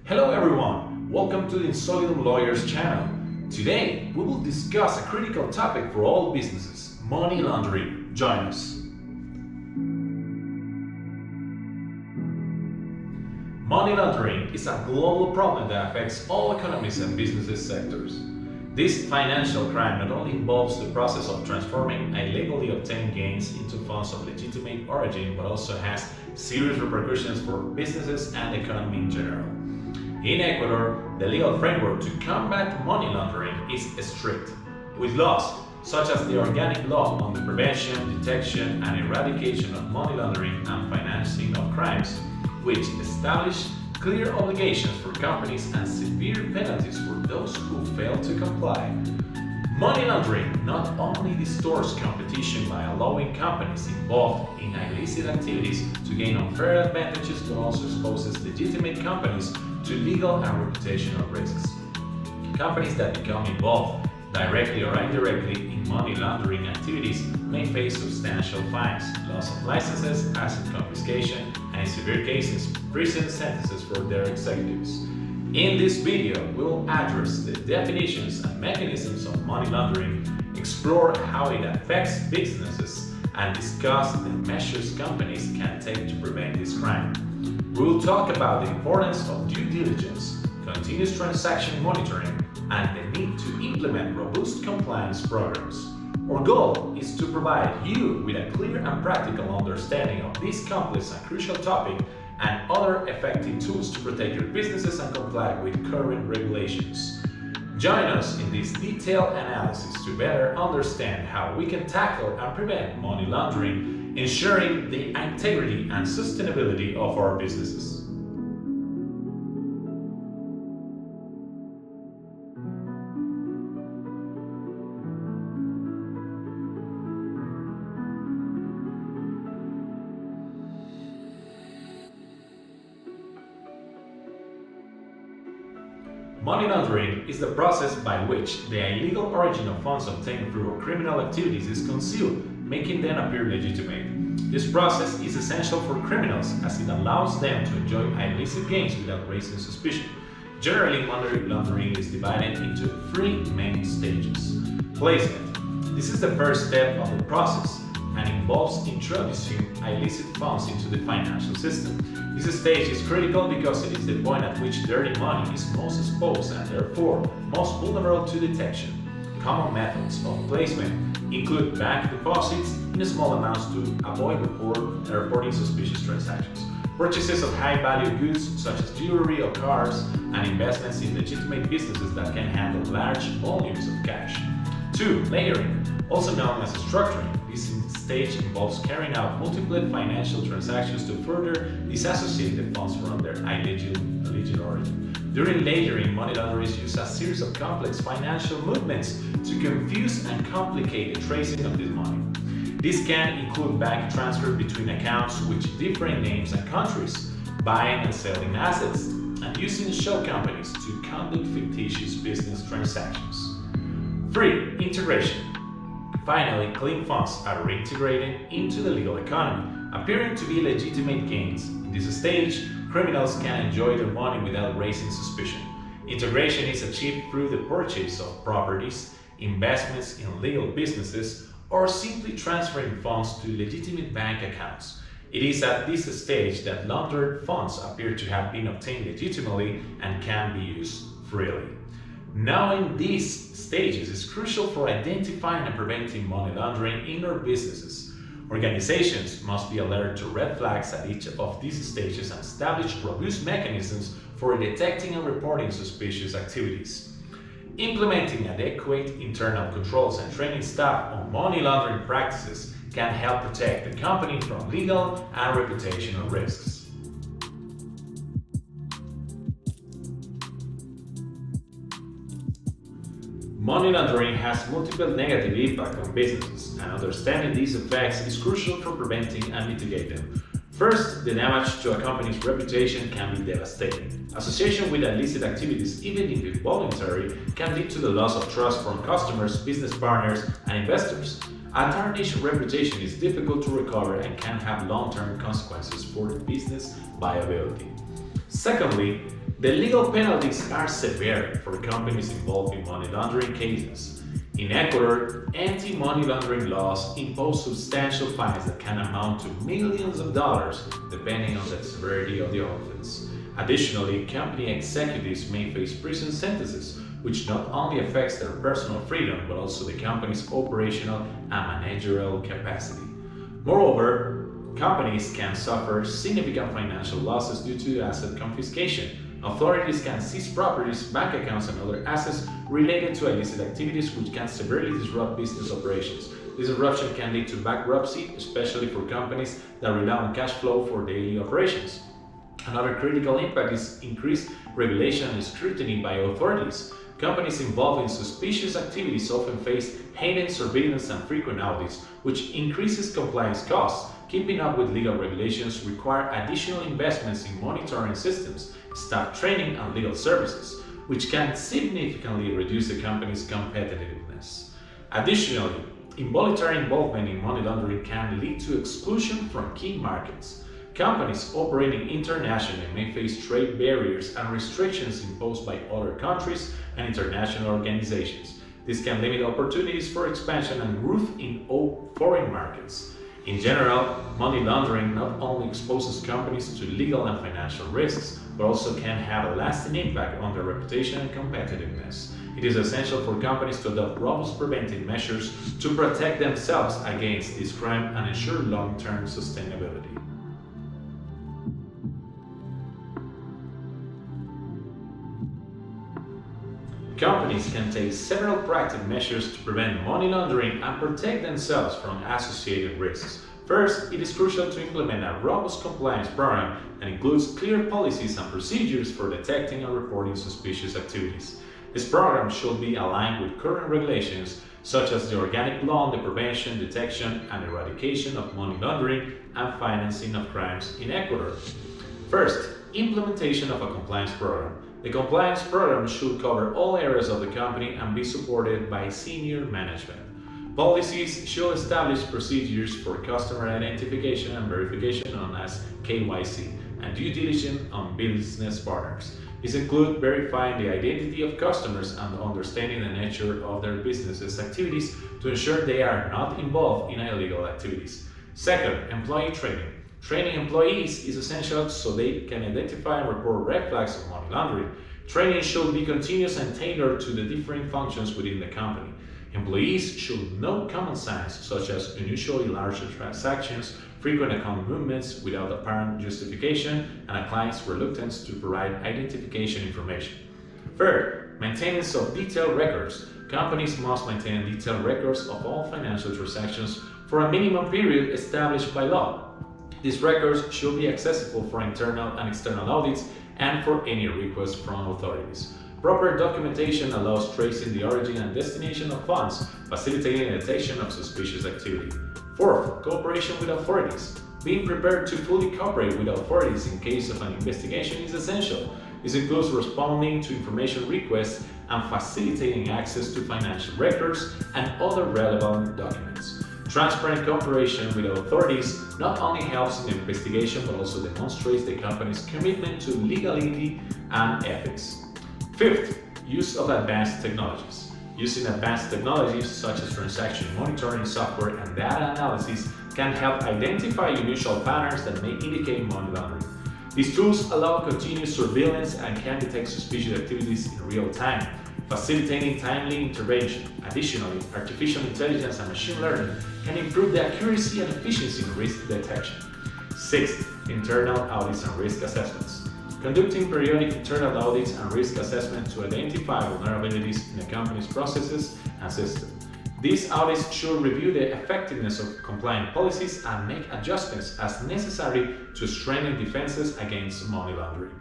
Hello everyone, welcome to the In Solidum Lawyers channel. Today we will discuss a critical topic for all businesses, money laundering. Join us. Money laundering is a global problem that affects all economies and business sectors. This financial crime not only involves the process of transforming illegally obtained gains into funds of legitimate origin, but also has serious repercussions for businesses and the economy in general. In Ecuador, the legal framework to combat money laundering is strict, with laws such as the Organic Law on the Prevention, Detection and Eradication of Money Laundering and Financing of Crimes, which establish clear obligations for companies and severe penalties for those who fail to comply. Money laundering not only distorts competition by allowing companies involved in illicit activities to gain unfair advantages, but also exposes legitimate companies to legal and reputational risks. Companies that become involved directly or indirectly in money laundering activities may face substantial fines, loss of licenses, asset confiscation, and in severe cases, prison sentences for their executives. In this video, we'll address the definitions and mechanisms of money laundering, explore how it affects businesses, and discuss the measures companies can take to prevent this crime. We'll talk about the importance of due diligence, continuous transaction monitoring, and the need to implement robust compliance programs. Our goal is to provide you with a clear and practical understanding of this complex and crucial topic and other effective tools to protect your businesses and comply with current regulations. Join us in this detailed analysis to better understand how we can tackle and prevent money laundering, ensuring the integrity and sustainability of our businesses. Money laundering is the process by which the illegal origin of funds obtained through criminal activities is concealed, making them appear legitimate. This process is essential for criminals as it allows them to enjoy illicit gains without raising suspicion. Generally, money laundering is divided into three main stages. Placement. This is the first step of the process and involves introducing illicit funds into the financial system. This stage is critical because it is the point at which dirty money is most exposed and therefore most vulnerable to detection. Common methods of placement include bank deposits in small amounts to avoid reporting suspicious transactions, purchases of high-value goods such as jewelry or cars, and investments in legitimate businesses that can handle large volumes of cash. 2. Layering, also known as structuring. This stage involves carrying out multiple financial transactions to further disassociate the funds from their alleged origin. During layering, money launderers use a series of complex financial movements to confuse and complicate the tracing of this money. This can include bank transfers between accounts with different names and countries, buying and selling assets, and using shell companies to conduct fictitious business transactions. 3. Integration. Finally, clean funds are reintegrated into the legal economy, appearing to be legitimate gains. In this stage, criminals can enjoy their money without raising suspicion. Integration is achieved through the purchase of properties, investments in legal businesses, or simply transferring funds to legitimate bank accounts. It is at this stage that laundered funds appear to have been obtained legitimately and can be used freely. Knowing these stages is crucial for identifying and preventing money laundering in our businesses. Organizations must be alert to red flags at each of these stages and establish robust mechanisms for detecting and reporting suspicious activities. Implementing adequate internal controls and training staff on money laundering practices can help protect the company from legal and reputational risks. Money laundering has multiple negative impacts on businesses, and understanding these effects is crucial for preventing and mitigating them. First, the damage to a company's reputation can be devastating. Association with illicit activities, even if involuntary, can lead to the loss of trust from customers, business partners, and investors. A tarnished reputation is difficult to recover and can have long-term consequences for business viability. Secondly, The legal penalties are severe for companies involved in money laundering cases. In Ecuador, anti-money laundering laws impose substantial fines that can amount to millions of dollars, depending on the severity of the offense. Additionally, company executives may face prison sentences, which not only affects their personal freedom but also the company's operational and managerial capacity. Moreover, companies can suffer significant financial losses due to asset confiscation. Authorities can seize properties, bank accounts, and other assets related to illicit activities which can severely disrupt business operations. This disruption can lead to bankruptcy, especially for companies that rely on cash flow for daily operations. Another critical impact is increased regulation and scrutiny by authorities. Companies involved in suspicious activities often face heightened surveillance and frequent audits, which increases compliance costs. Keeping up with legal regulations require additional investments in monitoring systems, staff training, and legal services, which can significantly reduce the company's competitiveness. Additionally, involuntary involvement in money laundering can lead to exclusion from key markets. Companies operating internationally may face trade barriers and restrictions imposed by other countries and international organizations. This can limit opportunities for expansion and growth in all foreign markets. In general, money laundering not only exposes companies to legal and financial risks, but also can have a lasting impact on their reputation and competitiveness. It is essential for companies to adopt robust preventive measures to protect themselves against this crime and ensure long-term sustainability. Companies can take several proactive measures to prevent money laundering and protect themselves from associated risks. First, it is crucial to implement a robust compliance program that includes clear policies and procedures for detecting and reporting suspicious activities. This program should be aligned with current regulations such as the Organic Law on the Prevention, Detection, and Eradication of Money Laundering and Financing of Crimes in Ecuador. First, implementation of a compliance program. The compliance program should cover all areas of the company and be supported by senior management. Policies should establish procedures for customer identification and verification, known as KYC, and due diligence on business partners. These include verifying the identity of customers and understanding the nature of their business's activities to ensure they are not involved in illegal activities. Second, employee training. Training employees is essential so they can identify and report red flags of money laundering. Training should be continuous and tailored to the different functions within the company. Employees should know common signs such as unusually large transactions, frequent account movements without apparent justification, and a client's reluctance to provide identification information. Third, maintenance of detailed records. Companies must maintain detailed records of all financial transactions for a minimum period established by law. These records should be accessible for internal and external audits and for any requests from authorities. Proper documentation allows tracing the origin and destination of funds, facilitating the detection of suspicious activity. Fourth, cooperation with authorities. Being prepared to fully cooperate with authorities in case of an investigation is essential. This includes responding to information requests and facilitating access to financial records and other relevant documents. Transparent cooperation with authorities not only helps in the investigation but also demonstrates the company's commitment to legality and ethics. Fifth, use of advanced technologies. Using advanced technologies such as transaction monitoring software and data analysis can help identify unusual patterns that may indicate money laundering. These tools allow continuous surveillance and can detect suspicious activities in real time, facilitating timely intervention. Additionally, artificial intelligence and machine learning can improve the accuracy and efficiency in risk detection. Sixth, internal audits and risk assessments. Conducting periodic internal audits and risk assessment to identify vulnerabilities in the company's processes and systems. These audits should review the effectiveness of compliant policies and make adjustments as necessary to strengthen defenses against money laundering.